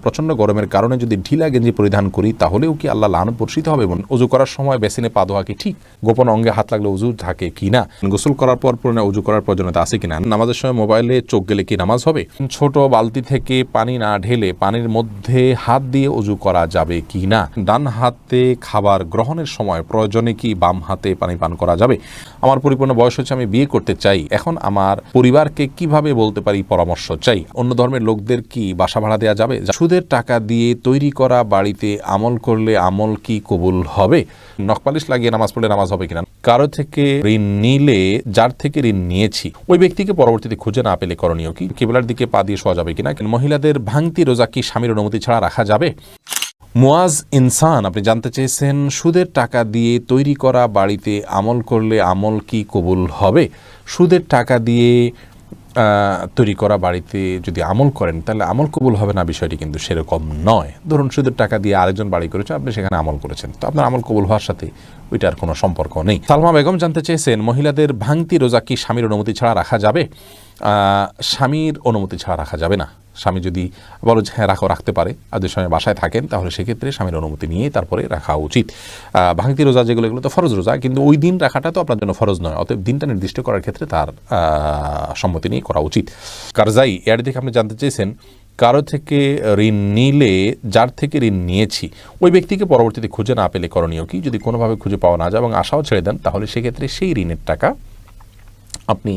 প্রচণ্ড গরমের কারণে যদি ঢিলা গেঞ্জি পরিধান করি তাহলেও কি আল্লাহ লানত বর্ষিত হবে? অজু করার সময় বেসিনে পা ধোয়া কি ঠিক? গোপন অঙ্গে হাত লাগলে উজু থাকে কি না? গোসল করার পর পুরনো উজু করার প্রয়োজনীয়তা আছে কিনা? নামাজের সময় মোবাইলে চোখ গেলে কি নামাজ হবে? ছোট বালতি থেকে পানি না ঢেলে পানির মধ্যে হাত দিয়ে উজু করা যাবে কি না? ডান হাতে খাবার গ্রহণের সময় প্রয়োজনে কি বাম হাতে পানি পান করা যাবে? আমার পরিপূর্ণ বয়স হচ্ছে, আমি বিয়ে করতে চাই, এখন আমার পরিবারকে কিভাবে বলতে পারি পরামর্শ চাই? অন্য ধর্মের লোকদের কি বাসা ভাড়া দেওয়া যাবে? সুদের টাকা দিয়ে তৈরি করা বাড়িতে আমল করলে আমল কি কবুল হবে? নখপালিশ লাগিয়ে নামাজ পড়লে নামাজ হবে কিনা? কারো থেকে ঋণ নিলে যার থেকে ঋণ নিয়েছি ওই ব্যক্তিকে পরবর্তীতে খুঁজে না পেলে করণীয় কি? কিবলার দিকে পা দিয়ে শোয়া যাবে কিনা? মহিলাদের ভাঙতি রোজা কি স্বামীর অনুমতি ছাড়া রাখা যাবে? মুয়াজ ইনসান আপনি জানতে চেয়েছেন, সুদের টাকা দিয়ে তৈরি করা বাড়িতে আমল করলে আমল কি কবুল হবে? সুদের টাকা দিয়ে তৈরি করা বাড়িতে যদি আমল করেন তাহলে আমল কবুল হবে না, বিষয়টি কিন্তু সেরকম নয়। ধরুন সুদের টাকা দিয়ে আরেকজন বাড়ি করেছেন, আপনি সেখানে আমল করেছেন, তো আপনার আমল কবুল হওয়ার সাথে ওইটার কোনো সম্পর্ক নেই। সালমা বেগম জানতে চেয়েছেন, মহিলাদের ভাঙতি রোজা কি স্বামীর অনুমতি ছাড়া রাখা যাবে? স্বামীর অনুমতি ছাড়া রাখা যাবে না। স্বামী যদি বলো যে হ্যাঁ রাখতে পারে, আর যদি স্বামী বাসায় থাকেন তাহলে সেক্ষেত্রে স্বামীর অনুমতি নিয়ে তারপরে রাখা উচিত। ভাঙতি রোজা যেগুলো, এগুলো তো ফরজ রোজা, কিন্তু ওই দিন রাখাটা তো আপনার জন্য ফরজ নয়, অতএব দিনটা নির্দিষ্ট করার ক্ষেত্রে তার সম্মতি নিয়ে করা উচিত। কারজাই এর দিকে আপনি জানতে চেয়েছেন, কারো থেকে ঋণ নিলে যার থেকে ঋণ নিয়েছি ওই ব্যক্তিকে পরবর্তীতে খুঁজে না পেলে করণীয় কি? যদি কোনোভাবে খুঁজে পাওয়া না যায় এবং আশাও ছেড়ে দেন তাহলে সেক্ষেত্রে সেই ঋণের টাকা আপনি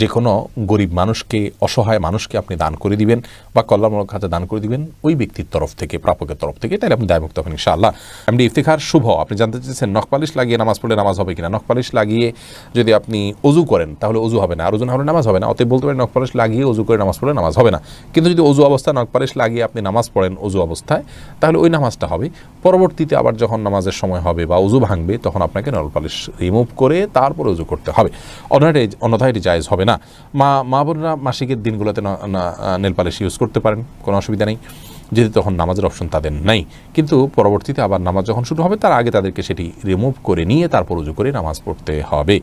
যে কোনো গরিব মানুষকে, অসহায় মানুষকে আপনি দান করে দিবেন বা কল্যাণমূলক খাতে দান করে দিবেন ওই ব্যক্তির তরফ থেকে, প্রাপকের তরফ থেকে, তাহলে আপনি দায়মুক্ত হবেন ইনশাআল্লাহ। এমডি ইফতিখার শুভ আপনি জানতে চেয়েছেন, নখপালিশ লাগিয়ে নামাজ পড়লে নামাজ হবে কিনা? নখপালিশ লাগিয়ে যদি আপনি অজু করেন তাহলে অজু হবে না, আর অজু না হলে নামাজ হবে না, অতএব বলতে পারেন নখপালিশ লাগিয়ে অজু করে নামাজ পড়লে নামাজ হবে না। কিন্তু যদি অজু অবস্থায় নখপালিশ লাগিয়ে আপনি নামাজ পড়েন অজু অবস্থায়, তাহলে ওই নামাজটা হবে। পরবর্তীতে আবার যখন নামাজের সময় হবে বা অজু ভাঙবে তখন আপনাকে নখপালিশ রিমুভ করে তারপর অজু করতে হবে, অন্যথায় এটি জায়েজ হবে না। মা বোনরা মাসিকের দিনগুলোতে নেল পালিশ ইউজ করতে পারেন, কোনো অসুবিধা নেই, যেহেতু তখন নামাজের অপশন তাদের নাই। কিন্তু পরবর্তীতে আবার নামাজ যখন শুরু হবে তার আগে তাদেরকে সেটি রিমুভ করে নিয়ে তারপর উজু করে নামাজ পড়তে হবে।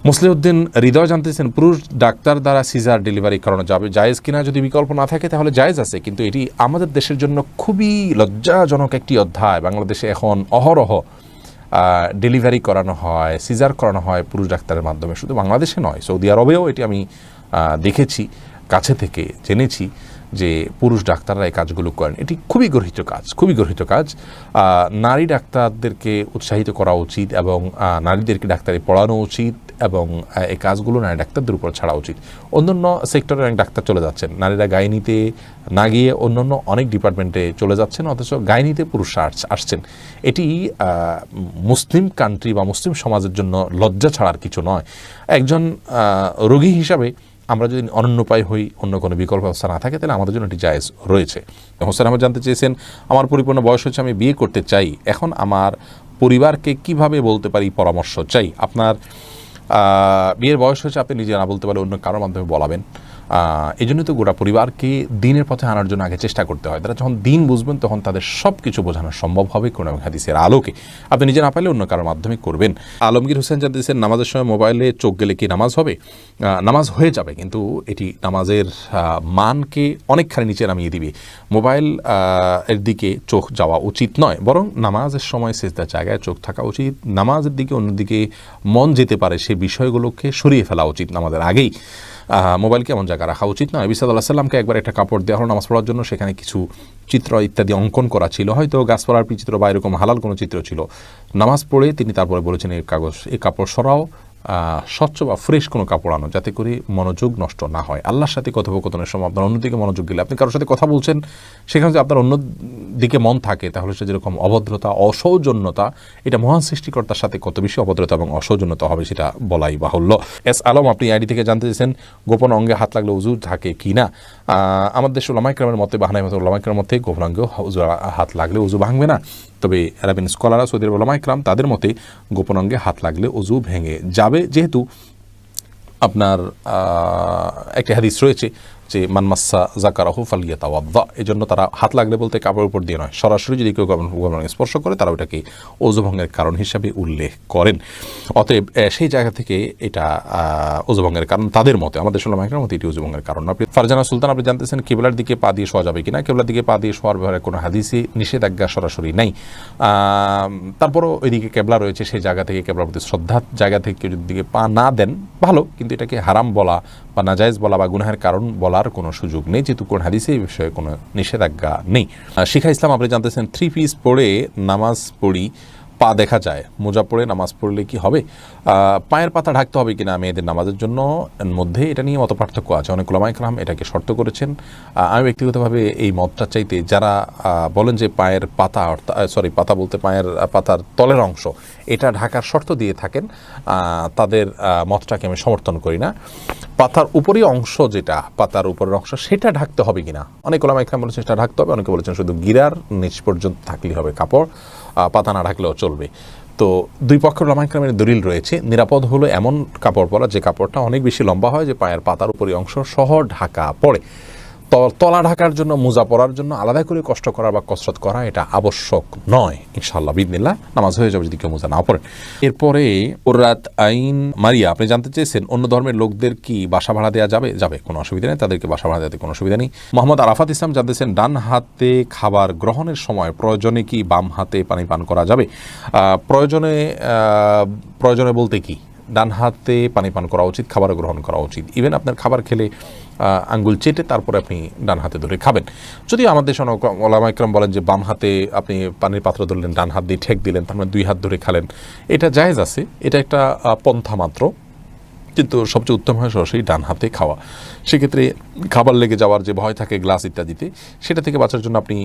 মুসলিউদ্দিন হৃদয় জানতেছেন, পুরুষ ডাক্তার দ্বারা সিজার ডেলিভারি করানো যাবে, জায়েজ কিনা? যদি বিকল্প না থাকে তাহলে জায়েজ আছে, কিন্তু এটি আমাদের দেশের জন্য খুবই লজ্জাজনক একটি অধ্যায়। বাংলাদেশে এখন অহরহ ডেলিভারি করানো হয়, সিজার করানো হয় পুরুষ ডাক্তারের মাধ্যমে। শুধু বাংলাদেশে নয়, সৌদি আরবেও এটি আমি দেখেছি, কাছে থেকে জেনেছি যে পুরুষ ডাক্তাররা এই কাজগুলো করেন। এটি খুবই গর্হিত কাজ, খুবই গর্হিত কাজ। নারী ডাক্তারদেরকে উৎসাহিত করা উচিত এবং নারীদেরকে ডাক্তারি পড়ানো উচিত এবং এই কাজগুলো নারী ডাক্তারদের উপর ছাড়া উচিত। অন্যান্য সেক্টরে অনেক ডাক্তার চলে যাচ্ছেন, নারীরা গাইনিতে না গিয়ে অন্যান্য অনেক ডিপার্টমেন্টে চলে যাচ্ছেন, অথচ গাইনিতে পুরুষরা আসছেন। এটি মুসলিম কান্ট্রি বা মুসলিম সমাজের জন্য লজ্জা ছাড়ার কিছু নয়। একজন রোগী হিসাবে আমরা যদি অনন্যোপায় হই, অন্য কোনো বিকল্প ব্যবস্থা না থাকে, তাহলে আমাদের জন্য এটি জায়েজ রয়েছে। হোসেন আহমদ জানতে চেয়েছেন, আমার পরিপূর্ণ বয়স হচ্ছে, আমি বিয়ে করতে চাই, এখন আমার পরিবারকে কিভাবে বলতে পারি পরামর্শ চাই? আপনার বিয়ের বয়স হচ্ছে, আপনি নিজে না বলতে পারলে অন্য কারোর মাধ্যমে বলাবেন। এই জন্য তো গোটা পরিবারকে দিনের পথে আনার জন্য আগে চেষ্টা করতে হয়। তারা যখন দিন বুঝবেন তখন তাদের সব কিছু বোঝানো সম্ভব হবে কোরআন এবং হাদিসের আলোকে। আপনি নিজে না পারলে অন্য কারোর মাধ্যমে করবেন। আলমগীর হোসেন জানতেছেন, নামাজের সময় মোবাইলে চোখ গেলে কি নামাজ হবে? নামাজ হয়ে যাবে, কিন্তু এটি নামাজের মানকে অনেকখানি নিচে নামিয়ে দিবে। মোবাইল এর দিকে চোখ যাওয়া উচিত নয়, বরং নামাজের সময় সিজদার জায়গায় চোখ থাকা উচিত। নামাজের দিকে অন্যদিকে মন যেতে পারে সে বিষয়গুলোকে সরিয়ে ফেলা উচিত নামাজের আগেই। মোবাইলকে এমন জায়গা রাখা উচিত নয়। নবী সাল্লাল্লাহু আলাইহি ওয়াসাল্লামকে একবার একটা কাপড় দেওয়া হলো নামাজ পড়ার জন্য, সেখানে কিছু চিত্র ইত্যাদি অঙ্কন করা ছিল, হয়তো গাছপালার চিত্র বা এরকম হালাল কোনো চিত্র ছিল। নামাজ পড়ে তিনি তারপরে বলেছেন, এই কাপড় সরাও, স্বচ্ছ বা ফ্রেশ কোনো কাপড় আনো, যাতে করে মনোযোগ নষ্ট না হয়। আল্লাহর সাথে কথোপকথনের সময় আপনার অন্যদিকে মনোযোগ দিলে, আপনি কারোর সাথে কথা বলছেন, সেখানে যদি আপনার অন্য দিকে মন থাকে তাহলে সে যেরকম অভদ্রতা, অসৌজন্যতা, এটা মহান সৃষ্টিকর্তার সাথে কত বেশি অভদ্রতা এবং অসৌজন্যতা হবে সেটা বলাই বাহুল্য। এস আলম আপনি আইডি থেকে জানতে চেয়েছেন, গোপন অঙ্গে হাত লাগলে উজু থাকে কি না? আমাদের দেশের উলামায়ে কেরামের মতে, বাহানাই মতে উলামায়ে কেরামের মতে গোপন অঙ্গে হাত লাগলে উজু ভাঙবে না। তবে আরবিন স্কলাররা, সৌদি আরবের উলামায়ে কেরাম, তাদের মতে গোপন অঙ্গে হাত লাগলে উজু ভেঙে যাবে, যেহেতু আপনার একটি হাদিস রয়েছে যে মানমাসা জাকারাহু ফালিয়াতাওয়াদ্দা, এই জন্য তারা হাত লাগলে বলতে কাপড়ের উপর দিয়ে নয়, সরাসরি যদি কেউ স্পর্শ করে তারা ওটাকে ওযু ভঙ্গের কারণ হিসাবে উল্লেখ করেন। অতএব সেই জায়গা থেকে এটা ওযু ভঙ্গের কারণ তাদের মতে, আমাদের উলামায়ে মতে এটি ওযু ভঙ্গের কারণ। আপনি ফারজানা সুলতান, আপনি জানতেছেন কিবলার দিকে পা দিয়ে শোয়া যাবে কিনা। কিবলার দিকে পা দিয়ে শোয়ার ব্যাপারে কোনো হাদিসে নিষেধাজ্ঞা সরাসরি নাই, তারপরও ওইদিকে কেবলা রয়েছে, সেই জায়গা থেকে কেবলার প্রতি শ্রদ্ধার জায়গা থেকে কেউ যদি দিকে পা না দেন ভালো, কিন্তু এটাকে হারাম বলা বা নাজায়েজ বলা বা গুনাহের কারণ বলার কোনো সুযোগ নেই, যেহেতু কোন হাদিসে এই বিষয়ে কোনো নিষেধাজ্ঞা নেই। শিখা ইসলাম, আপনি জানতেছেন 3 পিস পরে নামাজ পড়ি, পা দেখা যায়, মোজা পরে নামাজ পড়লে কি হবে? পায়ের পাতা ঢাকতে হবে কিনা মেয়েদের নামাজের জন্য মধ্যে এটা নিয়ে মত পার্থক্য আছে। অনেক উলামায়ে কেরাম এটাকে শর্ত করেছেন। আমি ব্যক্তিগতভাবে এই মতটা চাইতে, যারা বলেন যে পায়ের পাতা, পাতা বলতে পায়ের পাতার তলের অংশ এটা ঢাকার শর্ত দিয়ে থাকেন, তাদের মতটাকে আমি সমর্থন করি না। পাতার উপরের অংশ, যেটা পাতার উপরের অংশ, সেটা ঢাকতে হবে কিনা অনেক উলামায়ে কেরাম বলেছেন সেটা ঢাকতে হবে, অনেকে বলেছেন শুধু গিরার নিচ পর্যন্ত থাকলেই হবে কাপড়, পাতা না ঢাকলেও চলবে। তো দুই পক্ষের উলামায়ে কেরামের দলিল রয়েছে। নিরাপদ হলো এমন কাপড় পরা যে কাপড়টা অনেক বেশি লম্বা হয়, যে পায়ের পাতার উপরের অংশ সহ ঢাকা পড়ে। তলা ঢাকার জন্য, মোজা পরার জন্য আলাদা করে কষ্ট করা বা কসরত করা এটা আবশ্যক নয়। ইনশাআল্লাহ বিইذনিল্লাহ নামাজ হয়ে যাবে যদি কেউ মোজা না পড়ে। এরপরে উররাত আইন মারিয়া, আপনি জানতে চেয়েছেন অন্য ধর্মের লোকদের কি বাসা ভাড়া দেওয়া যাবে? যাবে, কোনো অসুবিধা নেই, তাদেরকে বাসা ভাড়া দেওয়াতে কোনো অসুবিধা নেই। মোহাম্মদ আরাফাত ইসলাম জানতেছেন ডান হাতে খাবার গ্রহণের সময় প্রয়োজনে কি বাম হাতে পানি পান করা যাবে? প্রয়োজনে বলতে কি, ডান হাতে পানি পান করা উচিত, খাবার গ্রহণ করা উচিত। ইভেন আপনার খাবার খেলে আঙ্গুল চেটে তারপরে আপনি ডান হাতে ধরে খাবেন। যদিও আমাদের উলামায়ে কেরাম বলেন যে বাম হাতে আপনি পানির পাত্র ধরলেন, ডান হাত দিয়ে ঠেক দিলেন, তার মানে 2 হাত ধরে খালেন, এটা জায়েজ আছে, এটা একটা পন্থা মাত্র, কিন্তু সবচেয়ে উত্তম হয় সরাসরি ডান হাতে খাওয়া। সেক্ষেত্রে খাবার লেগে যাওয়ার যে ভয় থাকে গ্লাস ইত্যাদিতে, সেটা থেকে বাঁচার জন্য আপনি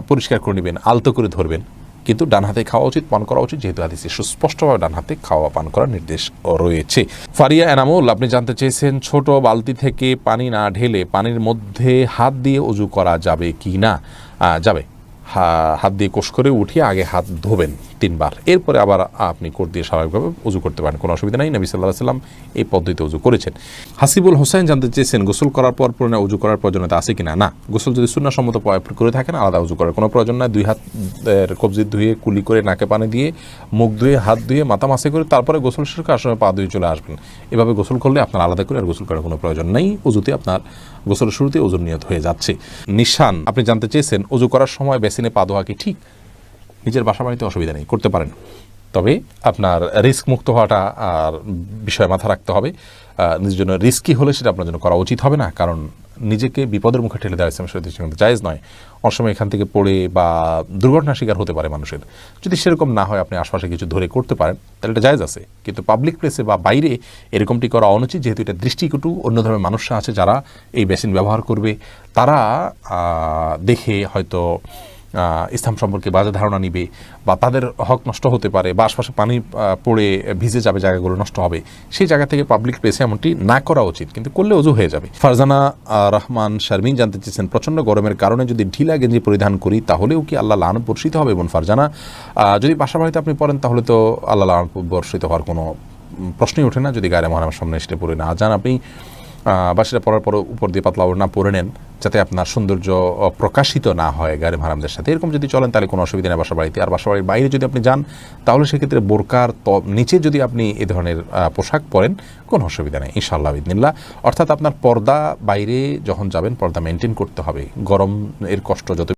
পরিষ্কার করে নেবেন, আলতো করে ধরবেন, কিন্তু ডান হাতে খাওয়া উচিত, পান করা উচিত, যেহেতু হাদিসে সুস্পষ্টভাবে ডান হাতে খাওয়া পান করার নির্দেশ রয়েছে। ফারিয়া এনামুল, আপনি জানতে চেয়েছেন ছোট বালতি থেকে পানি না ঢেলে পানির মধ্যে হাত দিয়ে ওযু করা যাবে কি না? যাবে। হাত দিয়ে কোষ করে উঠিয়ে আগে হাত ধোবেন 3 বার, এরপরে আবার আপনি কোট দিয়ে স্বাভাবিকভাবে ওযু করতে পারেন, কোনো অসুবিধা নাই। নবী সাল্লাল্লাহু আলাইহি ওয়াসাল্লাম এই পদ্ধতিতে ওযু করেছেন। হাসিবুল হোসেন জানতে চেয়েছেন গোসল করার পর পুনরায় ওযু করার প্রয়োজনীয়তা আছে কিনা? না, গোসল যদি সুন্নাহসম্মত করে থাকেন আলাদা ওযু করার কোনো প্রয়োজন নাই। 2 হাতের কবজি ধুয়ে, কুলি করে, নাকে পানি দিয়ে, মুখ ধুয়ে, হাত ধুয়ে, মাথা মাসে করে তারপরে গোসল শেষ করে আসার সময় পা ধুয়ে চলে আসবেন। এভাবে গোসল করলে আপনার আলাদা করে আর গোসল করার কোনো প্রয়োজন নেই। ওযুতে আপনার গোসলের শুরুতে ওযুর নিয়ত হয়ে যাচ্ছে। নিশান, আপনি জানতে চেয়েছেন ওযু করার সময় বেসিনে পা ধোয়া কি ঠিক? নিজের বাসা বাড়িতে অসুবিধা নেই, করতে পারেন, তবে আপনার রিস্ক মুক্ত হওয়াটা আর বিষয়ে মাথা রাখতে হবে। নিজের জন্য রিস্কি হলে সেটা আপনার জন্য করা উচিত হবে না, কারণ নিজেকে বিপদের মুখে ঠেলে দেওয়া ইসলামের শরীয়তে জায়েজ নয়। অনেক সময় এখান থেকে পড়ে বা দুর্ঘটনার শিকার হতে পারে মানুষের। যদি সেরকম না হয়, আপনি আশপাশে কিছু ধরে করতে পারেন, তাহলে এটা জায়েজ আছে, কিন্তু পাবলিক প্লেসে বা বাইরে এরকমটি করা অনুচিত, যেহেতু এটা দৃষ্টিকটু। অন্য ধরনের মানুষরা আছে যারা এই বেসিন ব্যবহার করবে, তারা দেখে হয়তো ইসলাম সম্পর্কে বাজে ধারণা নিবে, বা তাদের হক নষ্ট হতে পারে, বা আশপাশে পানি পড়ে ভিজে যাবে, জায়গাগুলো নষ্ট হবে। সেই জায়গা থেকে পাবলিক প্লেসে এমনটি না করা উচিত, কিন্তু করলে ওযু হয়ে যাবে। ফারজানা রহমান শারমিন জানতে চেয়েছেন প্রচণ্ড গরমের কারণে যদি ঢিলা গেঞ্জি পরিধান করি তাহলেও কি আল্লাহ লানত বর্ষিত হবে? এবং ফারজানা, যদি বাসা বাড়িতে আপনি পড়েন তাহলে তো আল্লাহ লানত বর্ষিত হওয়ার কোনো প্রশ্নই ওঠে না, যদি গায়ে মহারামের সামনে এসে পড়ে না যান। আপনি বা সেটা পরার পর উপর দিয়ে পাতলা না পরে নেন, যাতে আপনার সৌন্দর্য প্রকাশিত না হয় গায়ে মাহারামদের সাথে। এরকম যদি চলেন তাহলে কোনো অসুবিধা নেই বাসা বাড়িতে। আর বাসা বাড়ির বাইরে যদি আপনি যান, তাহলে সেক্ষেত্রে বোরকার নিচে যদি আপনি এ ধরনের পোশাক পরেন, কোনো অসুবিধা নেই ইনশাআল্লাহ বিইذনিল্লাহ। অর্থাৎ আপনার পর্দা বাইরে যখন যাবেন পর্দা মেনটেন করতে হবে। গরম এর কষ্ট যত